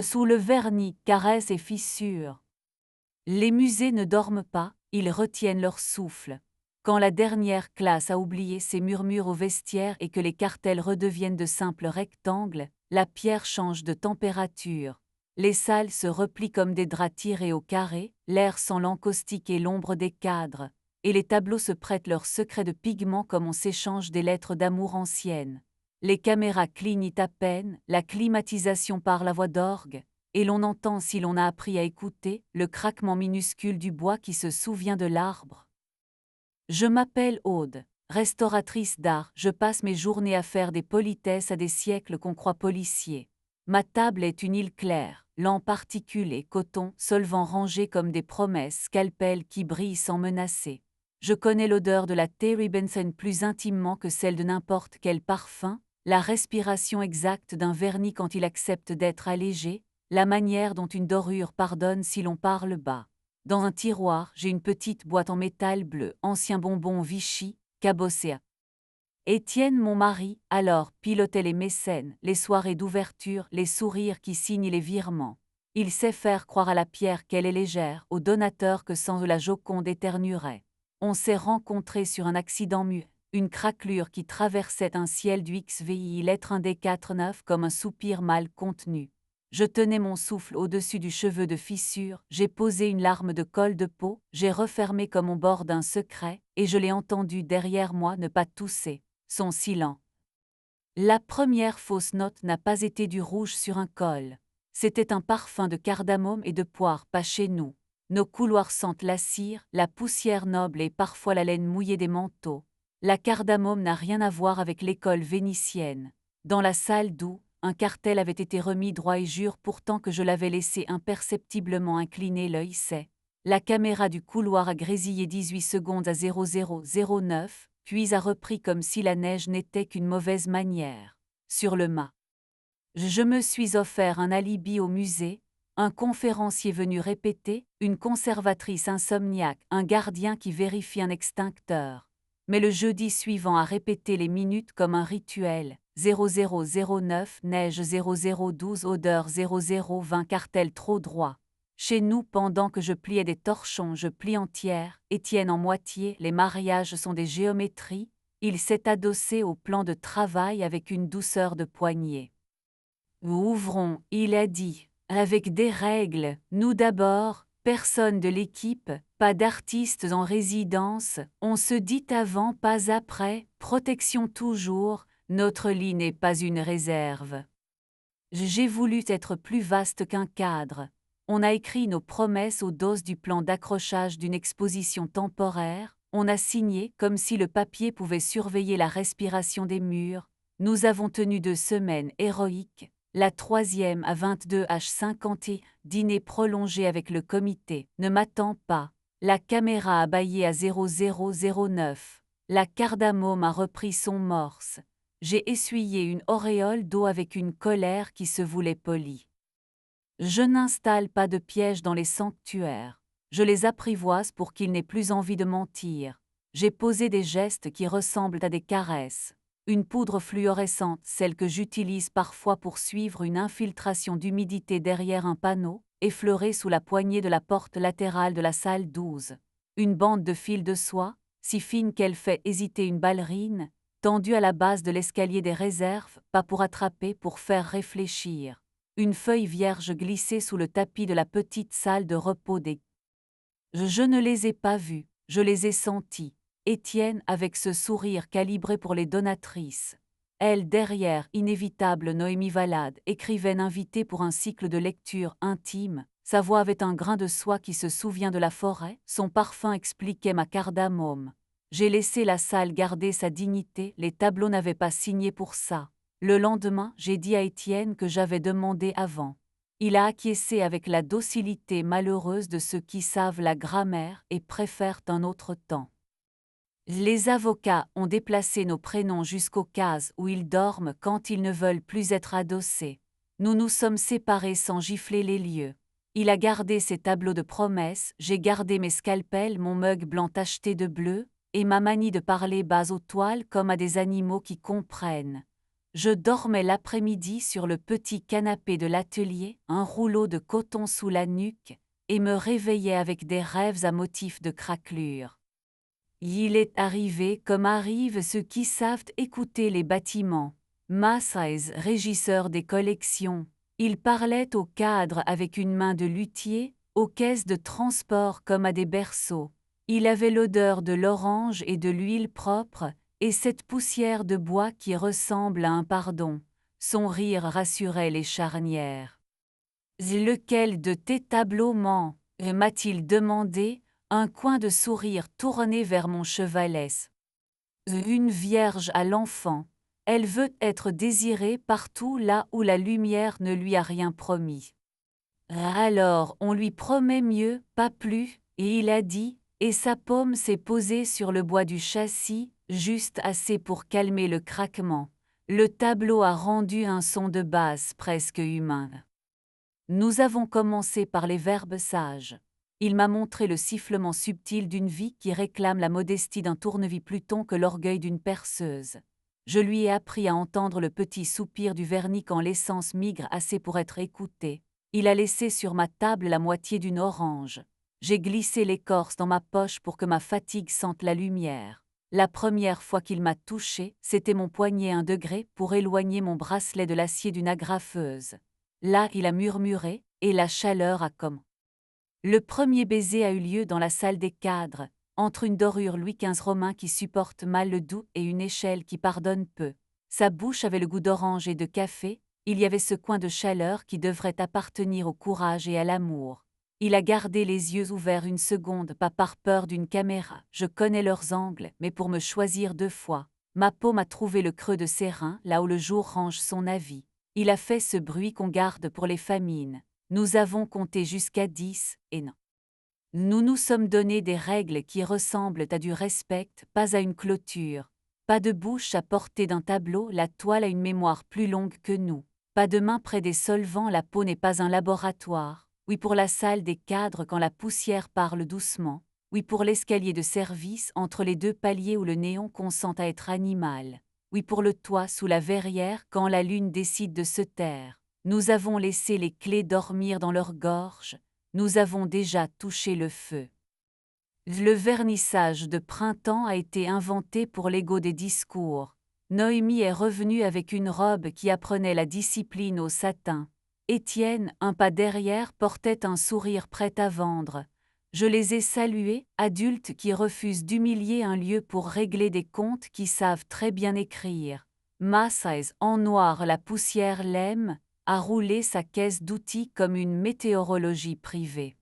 Sous le vernis, caresses et fissures. Les musées ne dorment pas, ils retiennent leur souffle. Quand la dernière classe a oublié ses murmures au vestiaire et que les cartels redeviennent de simples rectangles, la pierre change de température. Les salles se replient comme des draps tirés au carré, l'air sent l'encaustique et l'ombre des cadres, et les tableaux se prêtent leurs secrets de pigments comme on s'échange des lettres d'amour anciennes. Les caméras clignotent à peine, la climatisation parle à voix d'orgue, et l'on entend, si l'on a appris à écouter, le craquement minuscule du bois qui se souvient de l'arbre. Je m'appelle Aude, restauratrice d'art, je passe mes journées à faire des politesses à des siècles qu'on croit policiers. Ma table est une île claire, lampe articulée, coton, solvant rangés comme des promesses, scalpel qui brille sans menacer. Je connais l'odeur de la Terry Benson plus intimement que celle de n'importe quel parfum, la respiration exacte d'un vernis quand il accepte d'être allégé, la manière dont une dorure pardonne si l'on parle bas. Dans un tiroir, j'ai une petite boîte en métal bleu, ancien bonbon Vichy, cabossé à. Étienne, mon mari, alors, pilotait les mécènes, les soirées d'ouverture, les sourires qui signent les virements. Il sait faire croire à la pierre qu'elle est légère, au donateur que sans la Joconde éternuerait. On s'est rencontrés sur un accident muet, une craquelure qui traversait un ciel du XVI, lettre 1 des 4-9 comme un soupir mal contenu. Je tenais mon souffle au-dessus du cheveu de fissure, j'ai posé une larme de colle de peau, j'ai refermé comme on borde un secret, et je l'ai entendu derrière moi ne pas tousser. Son silence. La première fausse note n'a pas été du rouge sur un col. C'était un parfum de cardamome et de poire pas chez nous. Nos couloirs sentent la cire, la poussière noble et parfois la laine mouillée des manteaux. La cardamome n'a rien à voir avec l'école vénitienne. Dans la salle d'où un cartel avait été remis droit et jure pourtant que je l'avais laissé imperceptiblement incliner l'œil c'est. La caméra du couloir a grésillé 18 secondes à 0009, puis a repris comme si la neige n'était qu'une mauvaise manière. Sur le mât. Je me suis offert un alibi au musée, un conférencier venu répéter, une conservatrice insomniaque, un gardien qui vérifie un extincteur. Mais le jeudi suivant a répété les minutes comme un rituel. 0009, neige 0012, odeur 0020, cartel trop droit. Chez nous, pendant que je pliais des torchons, je plie entière, Étienne en moitié, les mariages sont des géométries, il s'est adossé au plan de travail avec une douceur de poignée. Nous ouvrons, il a dit, avec des règles, nous d'abord, personne de l'équipe, pas d'artistes en résidence, on se dit avant, pas après, protection toujours, notre lit n'est pas une réserve. J'ai voulu être plus vaste qu'un cadre. On a écrit nos promesses aux doses du plan d'accrochage d'une exposition temporaire, on a signé comme si le papier pouvait surveiller la respiration des murs. Nous avons tenu 2 semaines héroïques, la 3e à 22h50 et dîner prolongé avec le comité. Ne m'attends pas. La caméra a bâillé à 0009. La cardamome a repris son morse. J'ai essuyé une auréole d'eau avec une colère qui se voulait polie. Je n'installe pas de pièges dans les sanctuaires. Je les apprivoise pour qu'ils n'aient plus envie de mentir. J'ai posé des gestes qui ressemblent à des caresses. Une poudre fluorescente, celle que j'utilise parfois pour suivre une infiltration d'humidité derrière un panneau, effleurée sous la poignée de la porte latérale de la salle 12. Une bande de fil de soie, si fine qu'elle fait hésiter une ballerine, tendue à la base de l'escalier des réserves, pas pour attraper, pour faire réfléchir. Une feuille vierge glissée sous le tapis de la petite salle de repos des. Je ne les ai pas vus, je les ai sentis. Étienne avec ce sourire calibré pour les donatrices. Elle derrière, inévitable Noémie Valade, écrivaine invitée pour un cycle de lecture intime. Sa voix avait un grain de soie qui se souvient de la forêt, son parfum expliquait ma cardamome. J'ai laissé la salle garder sa dignité, les tableaux n'avaient pas signé pour ça. Le lendemain, j'ai dit à Étienne que j'avais demandé avant. Il a acquiescé avec la docilité malheureuse de ceux qui savent la grammaire et préfèrent un autre temps. Les avocats ont déplacé nos prénoms jusqu'aux cases où ils dorment quand ils ne veulent plus être adossés. Nous nous sommes séparés sans gifler les lieux. Il a gardé ses tableaux de promesses, j'ai gardé mes scalpels, mon mug blanc tacheté de bleu, et ma manie de parler bas aux toiles comme à des animaux qui comprennent. Je dormais l'après-midi sur le petit canapé de l'atelier, un rouleau de coton sous la nuque, et me réveillais avec des rêves à motifs de craquelure. Il est arrivé comme arrivent ceux qui savent écouter les bâtiments. Massais, régisseur des collections, il parlait au cadre avec une main de luthier, aux caisses de transport comme à des berceaux. Il avait l'odeur de l'orange et de l'huile propre, et cette poussière de bois qui ressemble à un pardon. Son rire rassurait les charnières. Lequel de tes tableaux ment m'a-t-il demandé, un coin de sourire tourné vers mon chevalet. Une vierge à l'enfant. Elle veut être désirée partout là où la lumière ne lui a rien promis. Alors on lui promet mieux, pas plus, et il a dit, et sa paume s'est posée sur le bois du châssis, juste assez pour calmer le craquement. Le tableau a rendu un son de basse presque humain. Nous avons commencé par les verbes sages. Il m'a montré le sifflement subtil d'une vie qui réclame la modestie d'un tournevis-pluton que l'orgueil d'une perceuse. Je lui ai appris à entendre le petit soupir du vernis quand l'essence migre assez pour être écoutée. Il a laissé sur ma table la moitié d'une orange. J'ai glissé l'écorce dans ma poche pour que ma fatigue sente la lumière. La première fois qu'il m'a touché, c'était mon poignet 1 degré pour éloigner mon bracelet de l'acier d'une agrafeuse. Là, il a murmuré, et la chaleur a comme. Le premier baiser a eu lieu dans la salle des cadres, entre une dorure Louis XV romain qui supporte mal le doux et une échelle qui pardonne peu. Sa bouche avait le goût d'orange et de café, il y avait ce coin de chaleur qui devrait appartenir au courage et à l'amour. Il a gardé les yeux ouverts une seconde, pas par peur d'une caméra, je connais leurs angles, mais pour me choisir 2 fois. Ma paume a trouvé le creux de ses reins, là où le jour range son avis. Il a fait ce bruit qu'on garde pour les famines. Nous avons compté jusqu'à 10, et non. Nous nous sommes donné des règles qui ressemblent à du respect, pas à une clôture. Pas de bouche à portée d'un tableau, la toile a une mémoire plus longue que nous. Pas de main près des solvants, la peau n'est pas un laboratoire. Oui pour la salle des cadres quand la poussière parle doucement. Oui pour l'escalier de service entre les 2 paliers où le néon consent à être animal. Oui pour le toit sous la verrière quand la lune décide de se taire. Nous avons laissé les clés dormir dans leur gorge, nous avons déjà touché le feu. Le vernissage de printemps a été inventé pour l'ego des discours. Noémie est revenue avec une robe qui apprenait la discipline au satin. Étienne, un pas derrière, portait un sourire prêt à vendre. Je les ai salués, adultes qui refusent d'humilier un lieu pour régler des comptes qui savent très bien écrire. Massais, en noir la poussière l'aime, a roulé sa caisse d'outils comme une météorologie privée.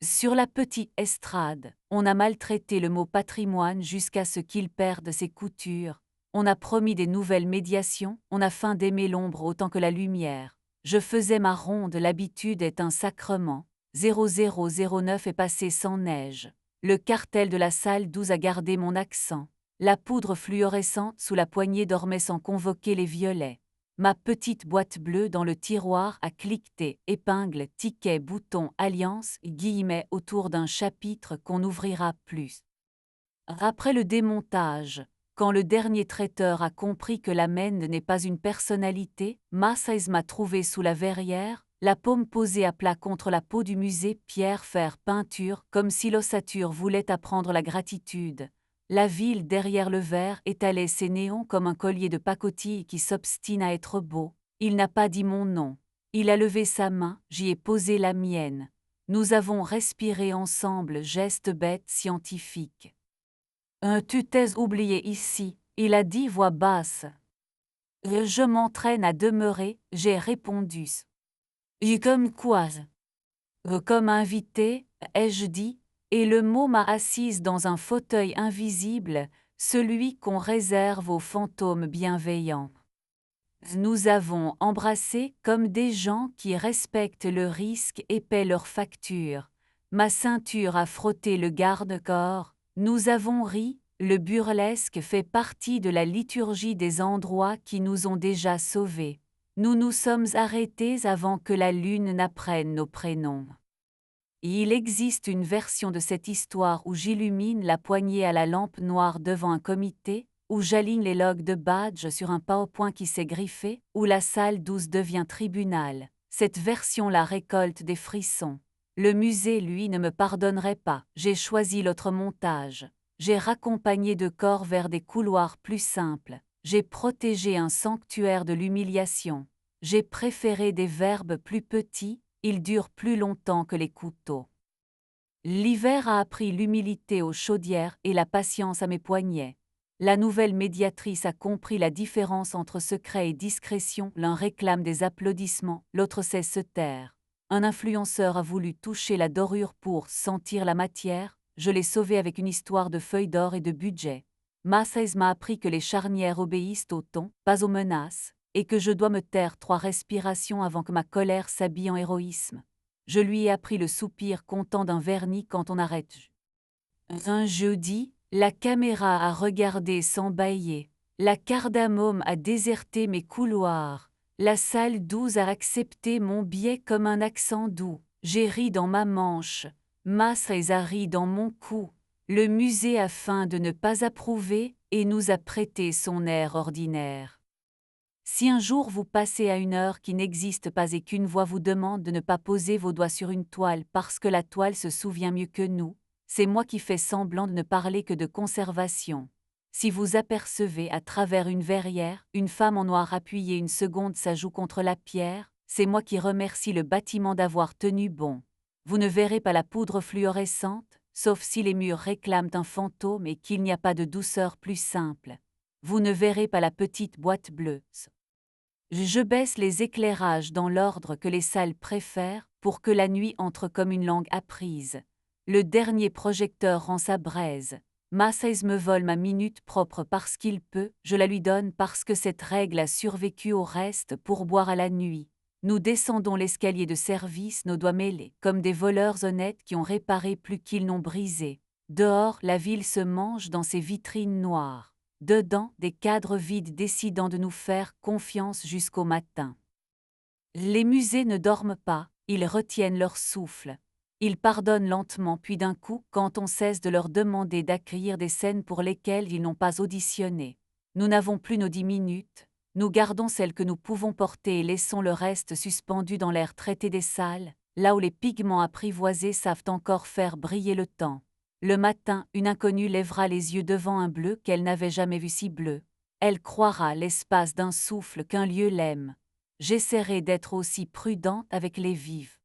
Sur la petite estrade, on a maltraité le mot patrimoine jusqu'à ce qu'il perde ses coutures. On a promis des nouvelles médiations, on a feint d'aimer l'ombre autant que la lumière. Je faisais ma ronde, l'habitude est un sacrement. 0009 est passé sans neige. Le cartel de la salle 12 a gardé mon accent. La poudre fluorescente sous la poignée dormait sans convoquer les violets. Ma petite boîte bleue dans le tiroir a cliqueté, épingle, ticket, bouton, alliance, guillemets autour d'un chapitre qu'on n'ouvrira plus. Après le démontage, quand le dernier traiteur a compris que la mène n'est pas une personnalité, Massais m'a trouvé sous la verrière, la paume posée à plat contre la peau du musée, pierre, fer, peinture, comme si l'ossature voulait apprendre la gratitude. La ville derrière le verre étalait ses néons comme un collier de pacotille qui s'obstine à être beau. Il n'a pas dit mon nom. Il a levé sa main, j'y ai posé la mienne. Nous avons respiré ensemble, geste bête scientifique. Tu t'es oublié ici, il a dit voix basse. Je m'entraîne à demeurer, j'ai répondu. Comme quoi? Comme invité, ai-je dit, et le mot m'a assise dans un fauteuil invisible, celui qu'on réserve aux fantômes bienveillants. Nous avons embrassé comme des gens qui respectent le risque et paient leurs factures. Ma ceinture a frotté le garde-corps, nous avons ri, le burlesque fait partie de la liturgie des endroits qui nous ont déjà sauvés. Nous nous sommes arrêtés avant que la lune n'apprenne nos prénoms. Il existe une version de cette histoire où j'illumine la poignée à la lampe noire devant un comité, où j'aligne les logs de badge sur un PowerPoint qui s'est griffé, où la salle 12 devient tribunal. Cette version-là récolte des frissons. Le musée, lui, ne me pardonnerait pas. J'ai choisi l'autre montage. J'ai raccompagné de corps vers des couloirs plus simples. J'ai protégé un sanctuaire de l'humiliation. J'ai préféré des verbes plus petits, ils durent plus longtemps que les couteaux. L'hiver a appris l'humilité aux chaudières et la patience à mes poignets. La nouvelle médiatrice a compris la différence entre secret et discrétion, l'un réclame des applaudissements, l'autre sait se taire. Un influenceur a voulu toucher la dorure pour sentir la matière, je l'ai sauvé avec une histoire de feuilles d'or et de budget. Massaise m'a appris que les charnières obéissent au ton, pas aux menaces, et que je dois me taire 3 respirations avant que ma colère s'habille en héroïsme. Je lui ai appris le soupir content d'un vernis quand on arrête. Un jeudi, la caméra a regardé sans bâiller. La cardamome a déserté mes couloirs. La salle 12 a accepté mon biais comme un accent doux. J'ai ri dans ma manche. Massaise a ri dans mon cou. Le musée a feint de ne pas approuver et nous a prêté son air ordinaire. Si un jour vous passez à une heure qui n'existe pas et qu'une voix vous demande de ne pas poser vos doigts sur une toile parce que la toile se souvient mieux que nous, c'est moi qui fais semblant de ne parler que de conservation. Si vous apercevez à travers une verrière une femme en noir appuyée une seconde sa joue contre la pierre, c'est moi qui remercie le bâtiment d'avoir tenu bon. Vous ne verrez pas la poudre fluorescente, sauf si les murs réclament un fantôme et qu'il n'y a pas de douceur plus simple. Vous ne verrez pas la petite boîte bleue. Je baisse les éclairages dans l'ordre que les salles préfèrent pour que la nuit entre comme une langue apprise. Le dernier projecteur rend sa braise. Massaise me vole ma minute propre parce qu'il peut, je la lui donne parce que cette règle a survécu au reste pour boire à la nuit. Nous descendons l'escalier de service, nos doigts mêlés, comme des voleurs honnêtes qui ont réparé plus qu'ils n'ont brisé. Dehors, la ville se mange dans ses vitrines noires. Dedans, des cadres vides décidant de nous faire confiance jusqu'au matin. Les musées ne dorment pas, ils retiennent leur souffle. Ils pardonnent lentement puis d'un coup quand on cesse de leur demander d'accueillir des scènes pour lesquelles ils n'ont pas auditionné. Nous n'avons plus nos 10 minutes, nous gardons celles que nous pouvons porter et laissons le reste suspendu dans l'air traité des salles, là où les pigments apprivoisés savent encore faire briller le temps. Le matin, une inconnue lèvera les yeux devant un bleu qu'elle n'avait jamais vu si bleu. Elle croira l'espace d'un souffle qu'un lieu l'aime. J'essaierai d'être aussi prudente avec les vives.